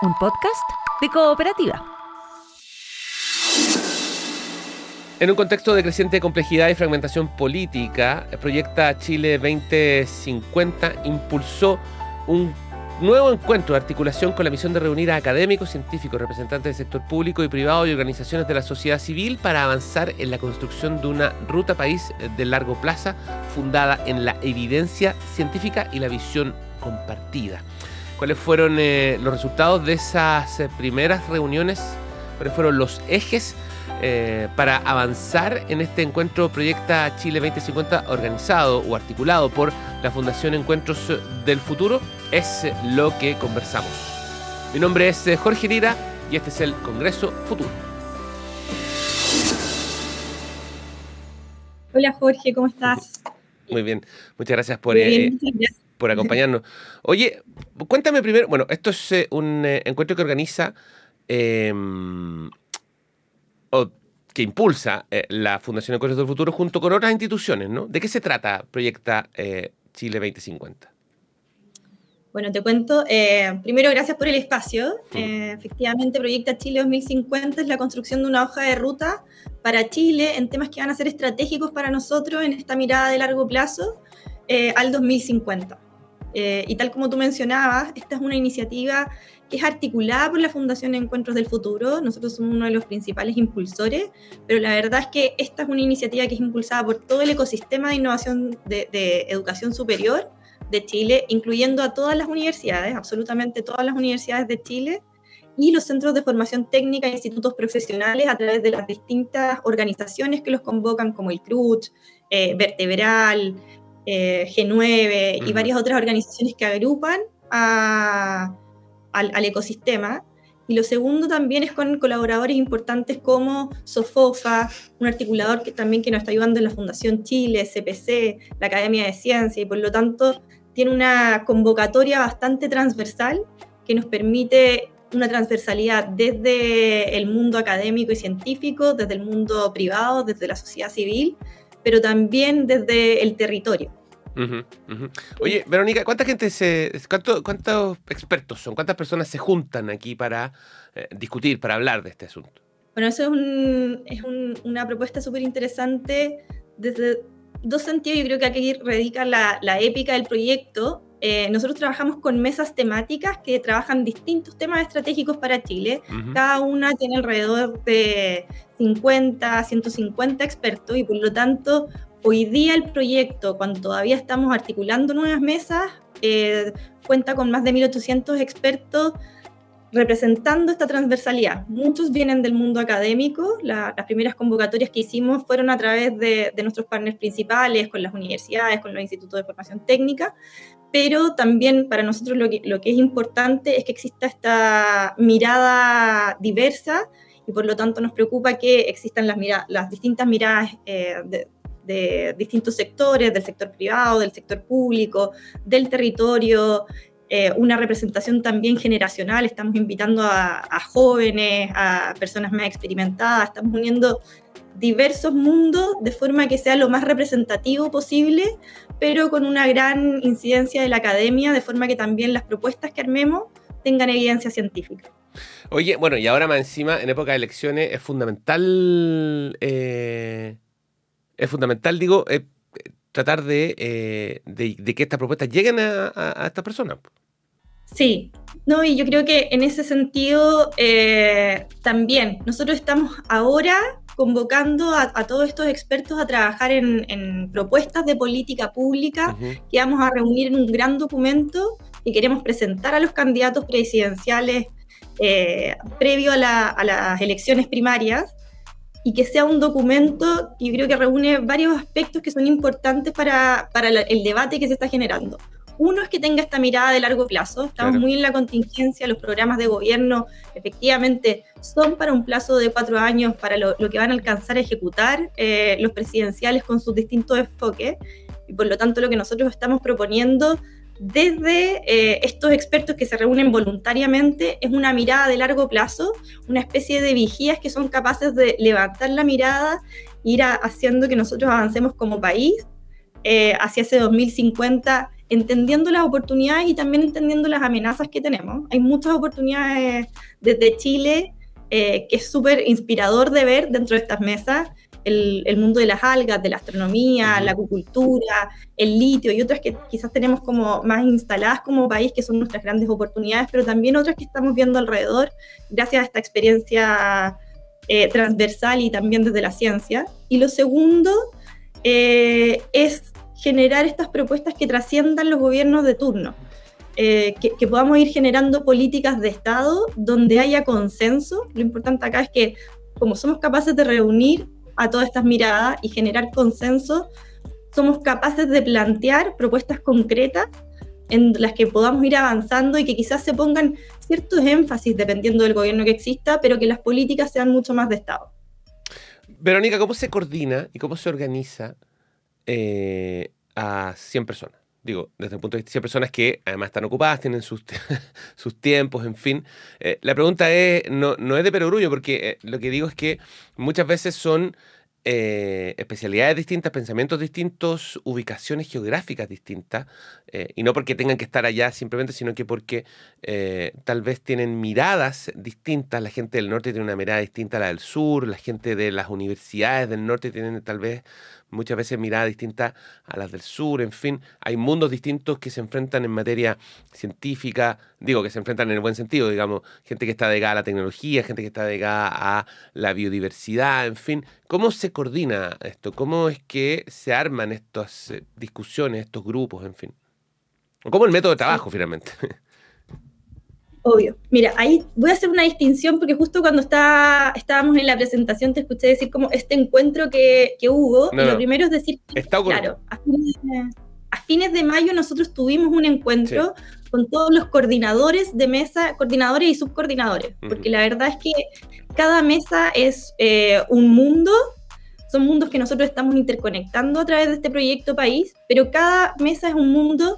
un podcast de Cooperativa. En un contexto de creciente complejidad y fragmentación política, Proyecta Chile 2050 impulsó un nuevo encuentro de articulación con la misión de reunir a académicos, científicos, representantes del sector público y privado y organizaciones de la sociedad civil para avanzar en la construcción de una ruta país de largo plazo fundada en la evidencia científica y la visión compartida. ¿Cuáles fueron los resultados de esas primeras reuniones? ¿Cuáles fueron los ejes para avanzar en este encuentro Proyecta Chile 2050 organizado o articulado por la Fundación Encuentros del Futuro? Es lo que conversamos. Mi nombre es Jorge Lira y este es el Congreso Futuro. Hola Jorge, ¿cómo estás? Muy bien, muchas gracias por acompañarnos. Oye, cuéntame primero, bueno, esto es un encuentro que organiza o que impulsa la Fundación Encuentros del Futuro junto con otras instituciones, ¿no? ¿De qué se trata Proyecta Chile 2050? Bueno, te cuento. Primero, gracias por el espacio. Efectivamente, Proyecta Chile 2050 es la construcción de una hoja de ruta para Chile en temas que van a ser estratégicos para nosotros en esta mirada de largo plazo al 2050. Y tal como tú mencionabas, esta es una iniciativa que es articulada por la Fundación Encuentros del Futuro. Nosotros somos uno de los principales impulsores, pero la verdad es que esta es una iniciativa que es impulsada por todo el ecosistema de innovación de educación superior de Chile, incluyendo a todas las universidades, absolutamente todas las universidades de Chile, y los centros de formación técnica e institutos profesionales a través de las distintas organizaciones que los convocan, como el CRUCH, Vertebral, G9 y varias otras organizaciones que agrupan al ecosistema. Y lo segundo también es con colaboradores importantes como SOFOFA, un articulador que nos está ayudando en la Fundación Chile, CPC, la Academia de Ciencia, y por lo tanto tiene una convocatoria bastante transversal que nos permite una transversalidad desde el mundo académico y científico, desde el mundo privado, desde la sociedad civil, pero también desde el territorio. Oye, Verónica, ¿cuántos expertos son? ¿Cuántas personas se juntan aquí para discutir, para hablar de este asunto? Bueno, eso es una propuesta súper interesante desde dos sentidos. Yo creo que aquí radica la épica del proyecto. Nosotros trabajamos con mesas temáticas que trabajan distintos temas estratégicos para Chile. Cada una tiene alrededor de 50, 150 expertos, y por lo tanto hoy día el proyecto, cuando todavía estamos articulando nuevas mesas, cuenta con más de 1.800 expertos representando esta transversalidad. Muchos vienen del mundo académico. Las primeras convocatorias que hicimos fueron a través de nuestros partners principales, con las universidades, con los institutos de formación técnica, pero también para nosotros lo que es importante es que exista esta mirada diversa, y por lo tanto nos preocupa que existan las distintas miradas de distintos sectores, del sector privado, del sector público, del territorio, una representación también generacional. Estamos invitando a jóvenes, a personas más experimentadas, estamos uniendo diversos mundos de forma que sea lo más representativo posible, pero con una gran incidencia de la academia, de forma que también las propuestas que armemos tengan evidencia científica. Oye, bueno, y ahora más encima, en época de elecciones, es fundamental, tratar de que estas propuestas lleguen a estas personas. Sí, no, y yo creo que en ese sentido también nosotros estamos ahora convocando a todos estos expertos a trabajar en propuestas de política pública que vamos a reunir en un gran documento que queremos presentar a los candidatos presidenciales previo a las elecciones primarias, y que sea un documento que yo creo que reúne varios aspectos que son importantes para el debate que se está generando. Uno es que tenga esta mirada de largo plazo. Estamos muy en la contingencia. Los programas de gobierno efectivamente son para un plazo de 4 años, para lo que van a alcanzar a ejecutar los presidenciales con sus distintos enfoques, y por lo tanto lo que nosotros estamos proponiendo desde estos expertos que se reúnen voluntariamente es una mirada de largo plazo, una especie de vigías que son capaces de levantar la mirada, ir haciendo que nosotros avancemos como país hacia ese 2050 entendiendo las oportunidades y también entendiendo las amenazas que tenemos. Hay muchas oportunidades desde Chile que es súper inspirador de ver dentro de estas mesas. El mundo de las algas, de la astronomía, la acuicultura, el litio y otras que quizás tenemos como más instaladas como país, que son nuestras grandes oportunidades, pero también otras que estamos viendo alrededor gracias a esta experiencia transversal y también desde la ciencia. Y lo segundo es generar estas propuestas que trasciendan los gobiernos de turno, que podamos ir generando políticas de Estado donde haya consenso. Lo importante acá es que como somos capaces de reunir a todas estas miradas y generar consenso, somos capaces de plantear propuestas concretas en las que podamos ir avanzando y que quizás se pongan ciertos énfasis dependiendo del gobierno que exista, pero que las políticas sean mucho más de Estado. Verónica, ¿cómo se coordina y cómo se organiza a 100 personas? Digo, desde el punto de vista de 100 personas que además están ocupadas, tienen sus tiempos, en fin. La pregunta no es de perogrullo, porque lo que digo es que muchas veces son especialidades distintas, pensamientos distintos, ubicaciones geográficas distintas, y no porque tengan que estar allá simplemente, sino que porque tal vez tienen miradas distintas. La gente del norte tiene una mirada distinta a la del sur, la gente de las universidades del norte tienen tal vez muchas veces miradas distintas a las del sur, en fin, hay mundos distintos que se enfrentan en materia científica, digo que se enfrentan en el buen sentido, digamos, gente que está dedicada a la tecnología, gente que está dedicada a la biodiversidad, en fin. ¿Cómo se coordina esto? ¿Cómo es que se arman estas discusiones, estos grupos, en fin? ¿Cómo el método de trabajo, finalmente? Obvio. Mira, ahí voy a hacer una distinción porque justo cuando estábamos en la presentación te escuché decir como este encuentro que hubo. No, y lo primero es decir que, claro, a fines de mayo nosotros tuvimos un encuentro con todos los coordinadores de mesa, coordinadores y subcoordinadores, porque la verdad es que cada mesa es un mundo. Son mundos que nosotros estamos interconectando a través de este proyecto país, pero cada mesa es un mundo.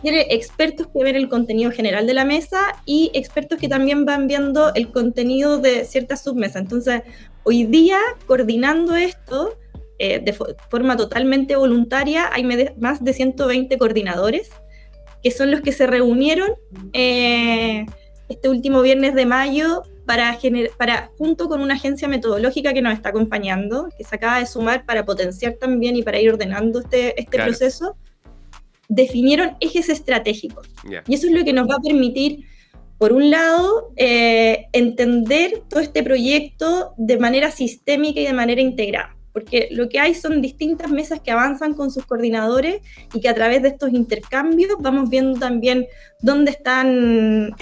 Tiene expertos que ven el contenido general de la mesa y expertos que también van viendo el contenido de ciertas submesas. Entonces, hoy día, coordinando esto de forma totalmente voluntaria, hay más de 120 coordinadores, que son los que se reunieron este último viernes de mayo para junto con una agencia metodológica que nos está acompañando, que se acaba de sumar para potenciar también y para ir ordenando este proceso, definieron ejes estratégicos. Y eso es lo que nos va a permitir, por un lado, entender todo este proyecto de manera sistémica y de manera integrada. Porque lo que hay son distintas mesas que avanzan con sus coordinadores y que a través de estos intercambios vamos viendo también dónde están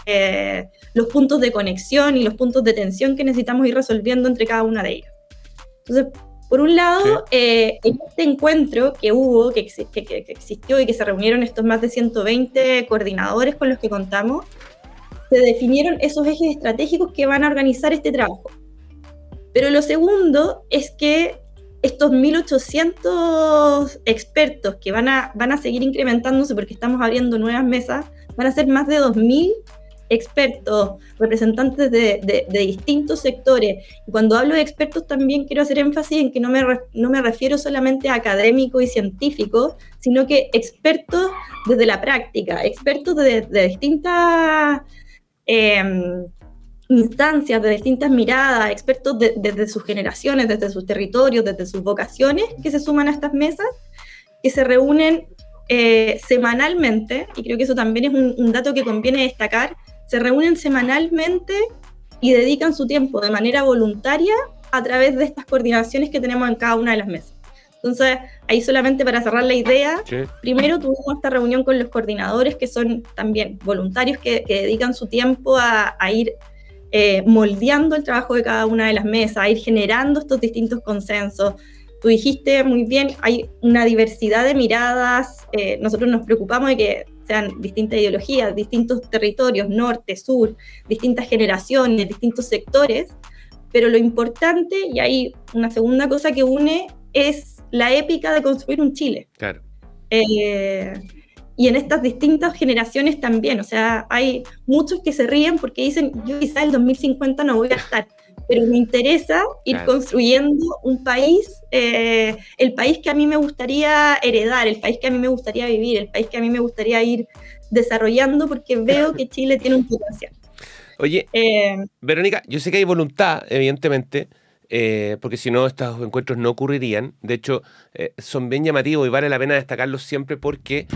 los puntos de conexión y los puntos de tensión que necesitamos ir resolviendo entre cada una de ellas. Entonces, por un lado, en este encuentro que hubo, que existió y que se reunieron estos más de 120 coordinadores con los que contamos, se definieron esos ejes estratégicos que van a organizar este trabajo. Pero lo segundo es que estos 1.800 expertos que van a seguir incrementándose porque estamos abriendo nuevas mesas, van a ser más de 2.000 expertos, representantes de distintos sectores. Y cuando hablo de expertos también quiero hacer énfasis en que no me refiero solamente a académicos y científicos, sino que expertos desde la práctica, expertos de distintas instancias, de distintas miradas, expertos desde sus generaciones, desde sus territorios, desde sus vocaciones, que se suman a estas mesas, que se reúnen semanalmente, y creo que eso también es un dato que conviene destacar. Se reúnen semanalmente y dedican su tiempo de manera voluntaria a través de estas coordinaciones que tenemos en cada una de las mesas. Entonces, ahí solamente para cerrar la idea, primero tuvimos esta reunión con los coordinadores, que son también voluntarios que dedican su tiempo a ir moldeando el trabajo de cada una de las mesas, a ir generando estos distintos consensos. Tú dijiste muy bien, hay una diversidad de miradas, nosotros nos preocupamos de que sean distintas ideologías, distintos territorios, norte, sur, distintas generaciones, distintos sectores, pero lo importante, y hay una segunda cosa que une, es la épica de construir un Chile. Claro. Y en estas distintas generaciones también, o sea, hay muchos que se ríen porque dicen, yo quizá el 2050 no voy a estar, pero me interesa ir construyendo un país, el país que a mí me gustaría heredar, el país que a mí me gustaría vivir, el país que a mí me gustaría ir desarrollando, porque veo que Chile tiene un potencial. Oye, Verónica, yo sé que hay voluntad, evidentemente, porque si no estos encuentros no ocurrirían. De hecho, son bien llamativos y vale la pena destacarlos siempre porque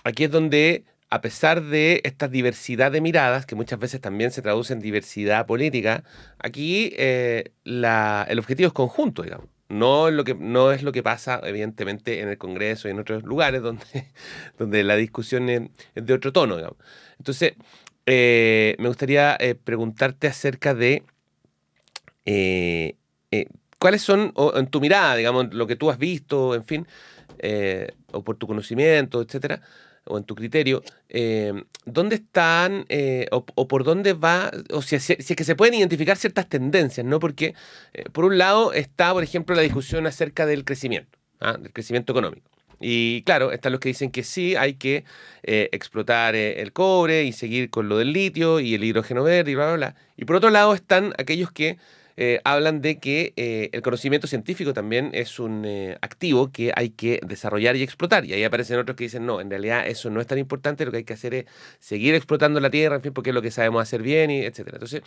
aquí es donde, a pesar de esta diversidad de miradas, que muchas veces también se traduce en diversidad política, aquí el objetivo es conjunto, digamos. No es lo que pasa, evidentemente, en el Congreso y en otros lugares donde la discusión es de otro tono, digamos. Entonces, me gustaría preguntarte acerca de cuáles son, o en tu mirada, digamos, lo que tú has visto, en fin, o por tu conocimiento, etcétera, o en tu criterio, ¿dónde están o por dónde va, o si es que se pueden identificar ciertas tendencias, ¿no? Porque, por un lado, está, por ejemplo, la discusión acerca del crecimiento, del crecimiento económico. Y claro, están los que dicen que sí, hay que explotar el cobre y seguir con lo del litio y el hidrógeno verde y bla, bla, bla. Y por otro lado están aquellos que hablan de que el conocimiento científico también es un activo que hay que desarrollar y explotar. Y ahí aparecen otros que dicen, no, en realidad eso no es tan importante, lo que hay que hacer es seguir explotando la tierra, en fin, porque es lo que sabemos hacer bien, y etcétera. Entonces,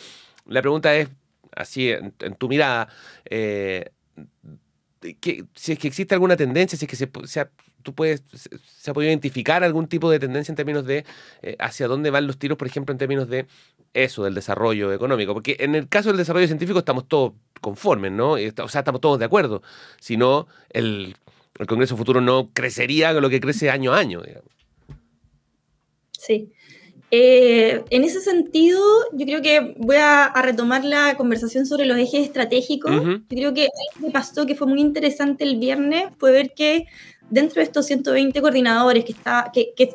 la pregunta es, así en tu mirada, si es que existe alguna tendencia, si es que se ha podido identificar algún tipo de tendencia en términos de hacia dónde van los tiros, por ejemplo, en términos de eso, del desarrollo económico. Porque en el caso del desarrollo científico estamos todos conformes, ¿no? O sea, estamos todos de acuerdo. Si no, el Congreso Futuro no crecería con lo que crece año a año, digamos. Sí. En ese sentido, yo creo que voy a retomar la conversación sobre los ejes estratégicos. Yo creo que algo que pasó que fue muy interesante el viernes fue ver que dentro de estos 120 coordinadores que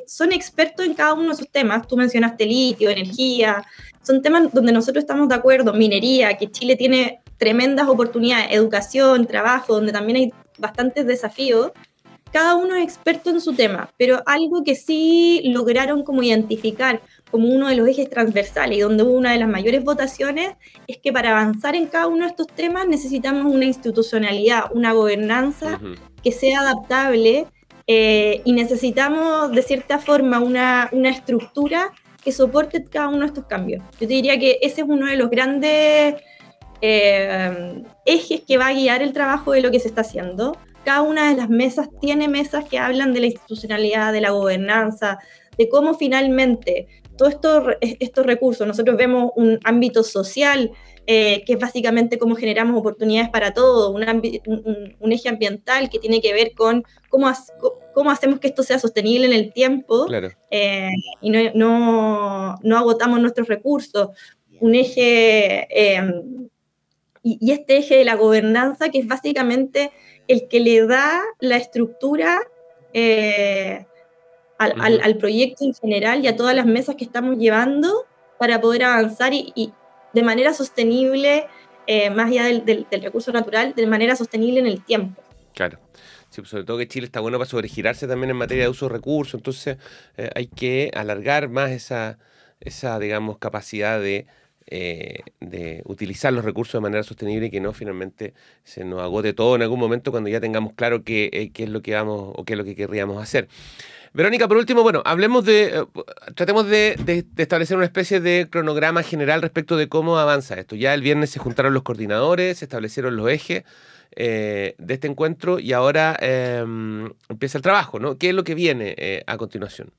son expertos en cada uno de esos temas, tú mencionaste litio, energía, son temas donde nosotros estamos de acuerdo, minería, que Chile tiene tremendas oportunidades, educación, trabajo, donde también hay bastantes desafíos. Cada uno es experto en su tema, pero algo que sí lograron como identificar como uno de los ejes transversales y donde hubo una de las mayores votaciones es que para avanzar en cada uno de estos temas necesitamos una institucionalidad, una gobernanza que sea adaptable y necesitamos de cierta forma una estructura que soporte cada uno de estos cambios. Yo te diría que ese es uno de los grandes ejes que va a guiar el trabajo de lo que se está haciendo. Cada una de las mesas tiene mesas que hablan de la institucionalidad, de la gobernanza, de cómo finalmente todos estos recursos, nosotros vemos un ámbito social, que es básicamente cómo generamos oportunidades para todos, un eje ambiental que tiene que ver con cómo hacemos que esto sea sostenible en el tiempo, claro. Y no agotamos nuestros recursos, un eje, y este eje de la gobernanza que es básicamente el que le da la estructura al proyecto en general y a todas las mesas que estamos llevando para poder avanzar y de manera sostenible, más allá del recurso natural, de manera sostenible en el tiempo. Claro. Sí, sobre todo que Chile está bueno para sobregirarse también en materia de uso de recursos, entonces hay que alargar más esa digamos, capacidad de utilizar los recursos de manera sostenible y que no finalmente se nos agote todo en algún momento cuando ya tengamos claro qué es lo que vamos o qué es lo que querríamos hacer. Verónica, por último, bueno, tratemos de establecer una especie de cronograma general respecto de cómo avanza esto. Ya el viernes se juntaron los coordinadores, se establecieron los ejes de este encuentro y ahora empieza el trabajo, ¿no? ¿Qué es lo que viene a continuación?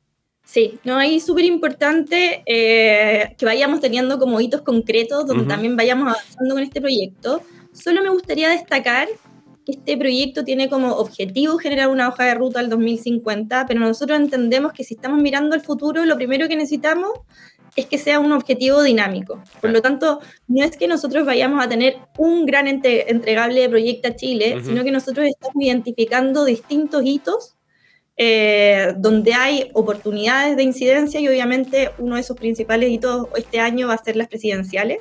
Sí, no, ahí súper importante que vayamos teniendo como hitos concretos donde también vayamos avanzando con este proyecto. Solo me gustaría destacar que este proyecto tiene como objetivo generar una hoja de ruta al 2050, pero nosotros entendemos que si estamos mirando al futuro, lo primero que necesitamos es que sea un objetivo dinámico. Por lo tanto, no es que nosotros vayamos a tener un gran entregable de Proyecta Chile, sino que nosotros estamos identificando distintos hitos donde hay oportunidades de incidencia y obviamente uno de esos principales hitos este año va a ser las presidenciales.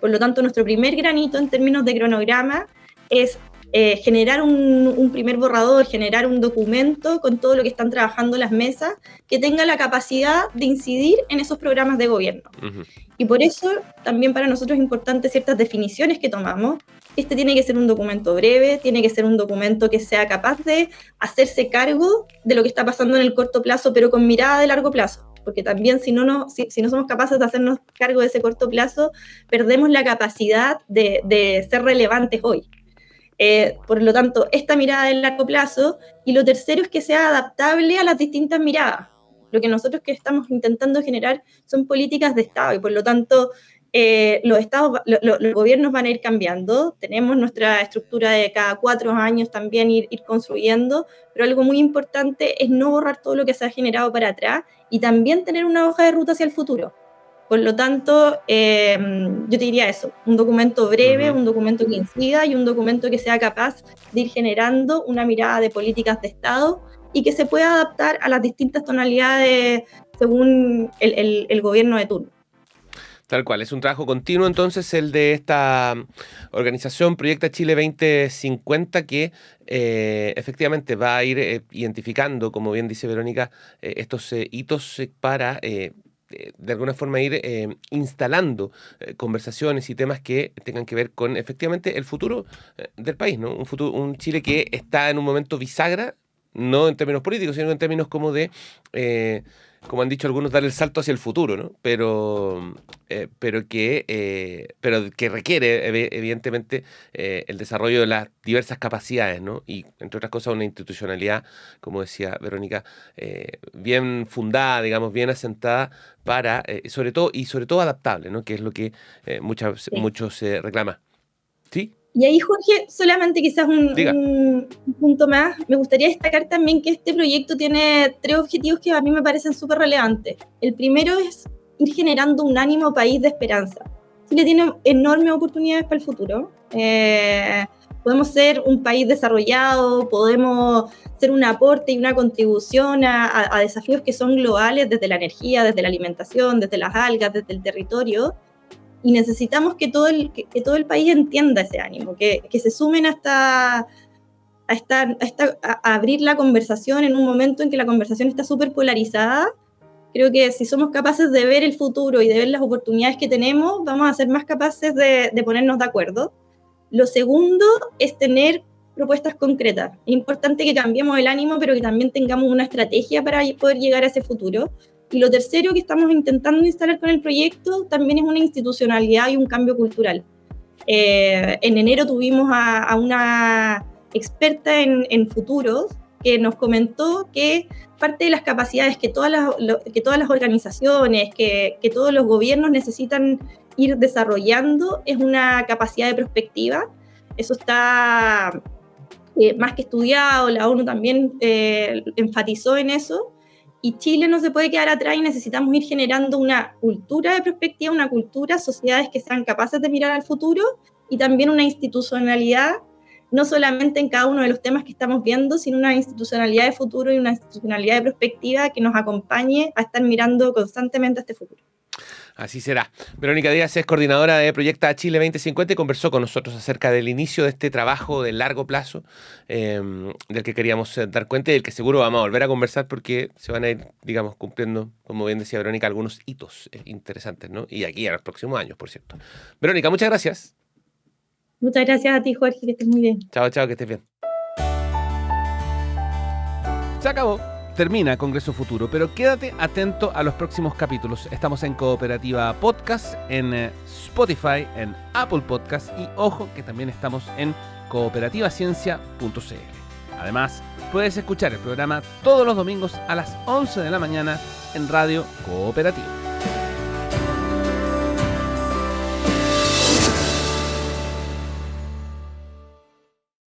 Por lo tanto, nuestro primer granito en términos de cronograma es generar un primer borrador, generar un documento con todo lo que están trabajando las mesas, que tenga la capacidad de incidir en esos programas de gobierno. Uh-huh. Y por eso también para nosotros es importante ciertas definiciones que tomamos. Este tiene que ser un documento breve, tiene que ser un documento que sea capaz de hacerse cargo de lo que está pasando en el corto plazo, pero con mirada de largo plazo. Porque también si no somos capaces de hacernos cargo de ese corto plazo, perdemos la capacidad de ser relevantes hoy. Por lo tanto, esta mirada de largo plazo, y lo tercero es que sea adaptable a las distintas miradas. Lo que nosotros que estamos intentando generar son políticas de Estado, y por lo tanto los gobiernos van a ir cambiando. Tenemos nuestra estructura de cada 4 años también ir construyendo, pero algo muy importante es no borrar todo lo que se ha generado para atrás y también tener una hoja de ruta hacia el futuro. Por lo tanto, yo te diría eso, un documento breve, un documento que incida y un documento que sea capaz de ir generando una mirada de políticas de Estado y que se pueda adaptar a las distintas tonalidades según el gobierno de turno. Tal cual, es un trabajo continuo entonces el de esta organización Proyecta Chile 2050 que efectivamente va a ir identificando, como bien dice Verónica, estos hitos para de alguna forma ir instalando conversaciones y temas que tengan que ver con efectivamente el futuro del país, ¿no? Un Chile que está en un momento bisagra, no en términos políticos, sino en términos como de, como han dicho algunos, dar el salto hacia el futuro, ¿no? Pero que requiere evidentemente el desarrollo de las diversas capacidades, ¿no? Y entre otras cosas una institucionalidad, como decía Verónica, bien fundada, digamos, bien asentada para, sobre todo adaptable, ¿no? Que es lo que muchos reclaman. ¿Sí? Y ahí, Jorge, solamente quizás un punto más. Me gustaría destacar también que este proyecto tiene 3 objetivos que a mí me parecen súper relevantes. El primero es ir generando un ánimo país de esperanza. Chile tiene enormes oportunidades para el futuro. Podemos ser un país desarrollado, podemos ser un aporte y una contribución a desafíos que son globales, desde la energía, desde la alimentación, desde las algas, desde el territorio. Y necesitamos que todo el país entienda ese ánimo, que se sumen a abrir la conversación en un momento en que la conversación está súper polarizada. Creo que si somos capaces de ver el futuro y de ver las oportunidades que tenemos, vamos a ser más capaces de ponernos de acuerdo. Lo segundo es tener propuestas concretas. Es importante que cambiemos el ánimo, pero que también tengamos una estrategia para poder llegar a ese futuro. Y lo tercero que estamos intentando instalar con el proyecto también es una institucionalidad y un cambio cultural. En enero tuvimos a una experta en futuros que nos comentó que parte de las capacidades que todas las organizaciones, que todos los gobiernos necesitan ir desarrollando es una capacidad de prospectiva. Eso está más que estudiado, la ONU también enfatizó en eso. Y Chile no se puede quedar atrás y necesitamos ir generando una cultura de perspectiva, una cultura, sociedades que sean capaces de mirar al futuro y también una institucionalidad, no solamente en cada uno de los temas que estamos viendo, sino una institucionalidad de futuro y una institucionalidad de perspectiva que nos acompañe a estar mirando constantemente a este futuro. Así será. Verónica Díaz es coordinadora de Proyecta Chile 2050 y conversó con nosotros acerca del inicio de este trabajo de largo plazo del que queríamos dar cuenta y del que seguro vamos a volver a conversar porque se van a ir, digamos, cumpliendo, como bien decía Verónica, algunos hitos interesantes, ¿no? Y aquí a los próximos años, por cierto. Verónica, muchas gracias. Muchas gracias a ti, Jorge, que estés muy bien. Chao, que estés bien. Se acabó. Termina Congreso Futuro, pero quédate atento a los próximos capítulos. Estamos en Cooperativa Podcast, en Spotify, en Apple Podcast y ojo que también estamos en cooperativaciencia.cl. Además, puedes escuchar el programa todos los domingos a las 11 de la mañana en Radio Cooperativa.